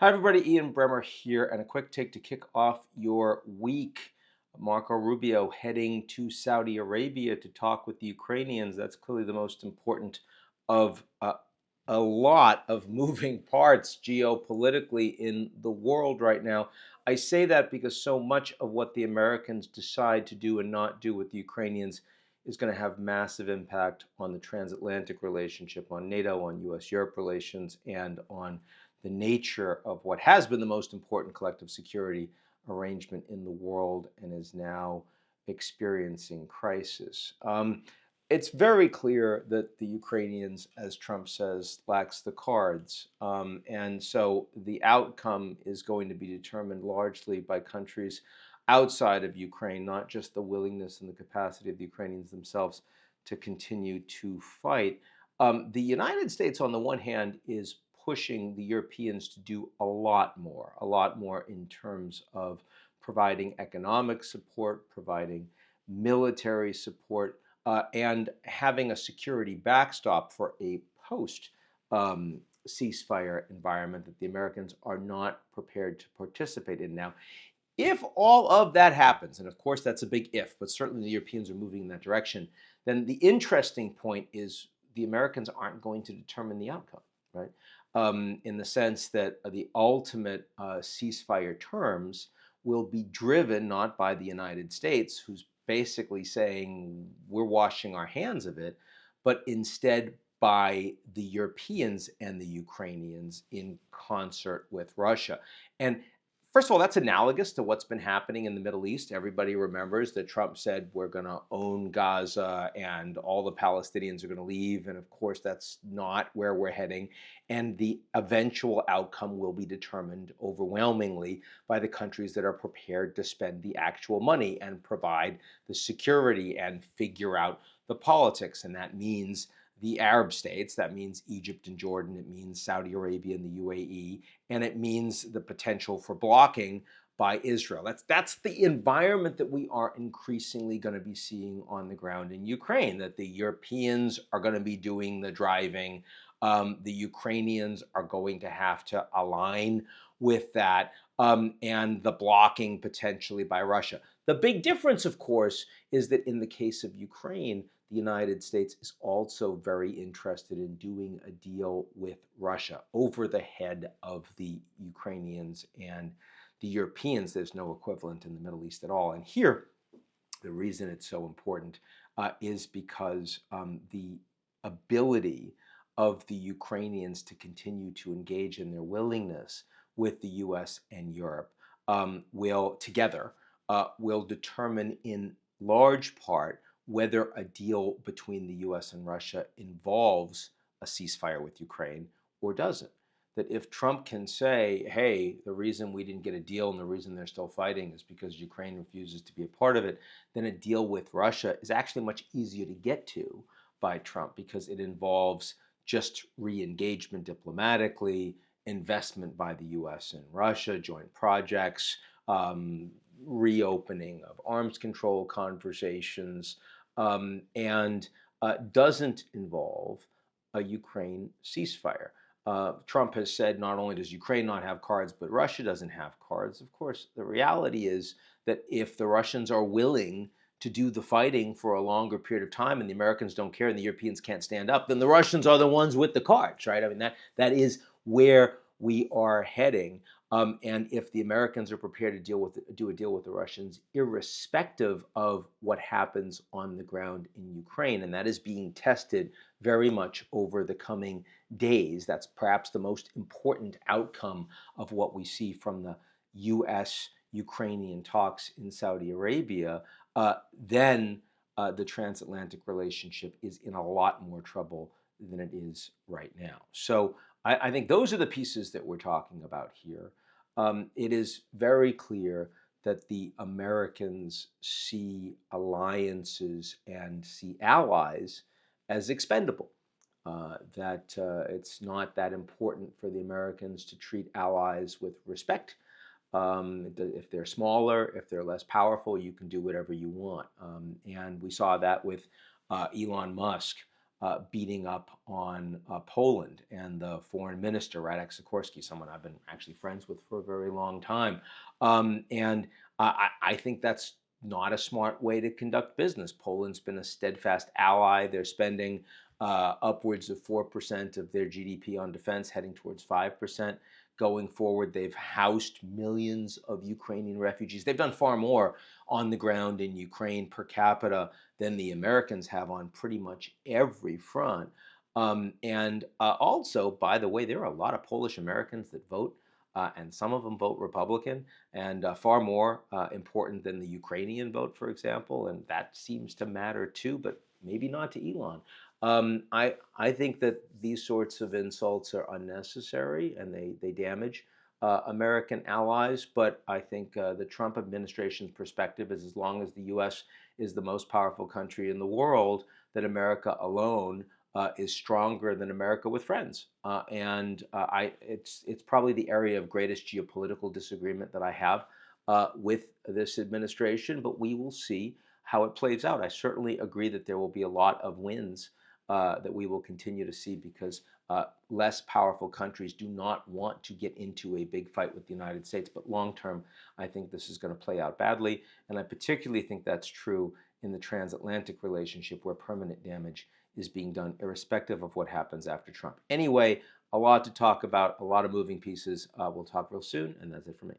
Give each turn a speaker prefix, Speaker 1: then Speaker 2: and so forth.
Speaker 1: Hi, everybody. Ian Bremmer here, and a quick take to kick off your week. Marco Rubio heading to Saudi Arabia to talk with the Ukrainians. That's clearly the most important of a lot of moving parts geopolitically in the world right now. I say that because so much of what the Americans decide to do and not do with the Ukrainians is going to have massive impact on the transatlantic relationship, on NATO, on US-Europe relations, and on the nature of what has been the most important collective security arrangement in the world and is now experiencing crisis. It's very clear that the Ukrainians, as Trump says, lacks the cards. And so the outcome is going to be determined largely by countries outside of Ukraine, not just the willingness and the capacity of the Ukrainians themselves to continue to fight. The United States, on the one hand, is pushing the Europeans to do a lot more in terms of providing economic support, providing military support, and having a security backstop for a post ceasefire environment that the Americans are not prepared to participate in now. If all of that happens, and of course that's a big if, but certainly the Europeans are moving in that direction, then the interesting point is the Americans aren't going to determine the outcome, right? In the sense that the ultimate ceasefire terms will be driven not by the United States, who's basically saying we're washing our hands of it, but instead by the Europeans and the Ukrainians in concert with Russia. And first of all, that's analogous to what's been happening in the Middle East. Everybody remembers that Trump said we're going to own Gaza and all the Palestinians are going to leave. And of course, that's not where we're heading. And the eventual outcome will be determined overwhelmingly by the countries that are prepared to spend the actual money and provide the security and figure out the politics. And that means the Arab states, that means Egypt and Jordan, it means Saudi Arabia and the UAE, and it means the potential for blocking by Israel. That's the environment that we are increasingly going to be seeing on the ground in Ukraine, that the Europeans are going to be doing the driving. The Ukrainians are going to have to align with that, and the blocking potentially by Russia. The big difference, of course, is that in the case of Ukraine, the United States is also very interested in doing a deal with Russia over the head of the Ukrainians and the Europeans. There's no equivalent in the Middle East at all. And here, the reason it's so important is because the ability of the Ukrainians to continue to engage in their willingness with the US and Europe will determine in large part whether a deal between the US and Russia involves a ceasefire with Ukraine or doesn't. That if Trump can say, hey, the reason we didn't get a deal and the reason they're still fighting is because Ukraine refuses to be a part of it, then a deal with Russia is actually much easier to get to by Trump because it involves just re-engagement diplomatically, investment by the US and Russia, joint projects, reopening of arms control conversations, and doesn't involve a Ukraine ceasefire. Trump has said not only does Ukraine not have cards, but Russia doesn't have cards. Of course, the reality is that if the Russians are willing to do the fighting for a longer period of time and the Americans don't care and the Europeans can't stand up, then the Russians are the ones with the cards, right? I mean, that is where we are heading. And if the Americans are prepared to do a deal with the Russians, irrespective of what happens on the ground in Ukraine, and that is being tested very much over the coming days, that's perhaps the most important outcome of what we see from the U.S.-Ukrainian talks in Saudi Arabia, then the transatlantic relationship is in a lot more trouble than it is right now. So I think those are the pieces that we're talking about here. It is very clear that the Americans see alliances and see allies as expendable. That it's not that important for the Americans to treat allies with respect. If they're smaller, if they're less powerful, you can do whatever you want. And we saw that with Elon Musk beating up on Poland and the foreign minister, Radek Sikorski, someone I've been actually friends with for a very long time. And I think that's not a smart way to conduct business. Poland's been a steadfast ally. They're spending upwards of 4% of their GDP on defense, heading towards 5% going forward. They've housed millions of Ukrainian refugees. They've done far more on the ground in Ukraine per capita than the Americans have on pretty much every front. And also, by the way, there are a lot of Polish Americans that vote, and some of them vote Republican, and far more important than the Ukrainian vote, for example. And that seems to matter too, but maybe not to Elon. I think that these sorts of insults are unnecessary and they damage American allies. But I think the Trump administration's perspective is, as long as the U.S. is the most powerful country in the world, that America alone is stronger than America with friends. It's probably the area of greatest geopolitical disagreement that I have with this administration. But we will see how it plays out. I certainly agree that there will be a lot of wins that we will continue to see, because less powerful countries do not want to get into a big fight with the United States. But long term, I think this is going to play out badly. And I particularly think that's true in the transatlantic relationship, where permanent damage is being done, irrespective of what happens after Trump. Anyway, a lot to talk about, a lot of moving pieces. We'll talk real soon, and that's it for me.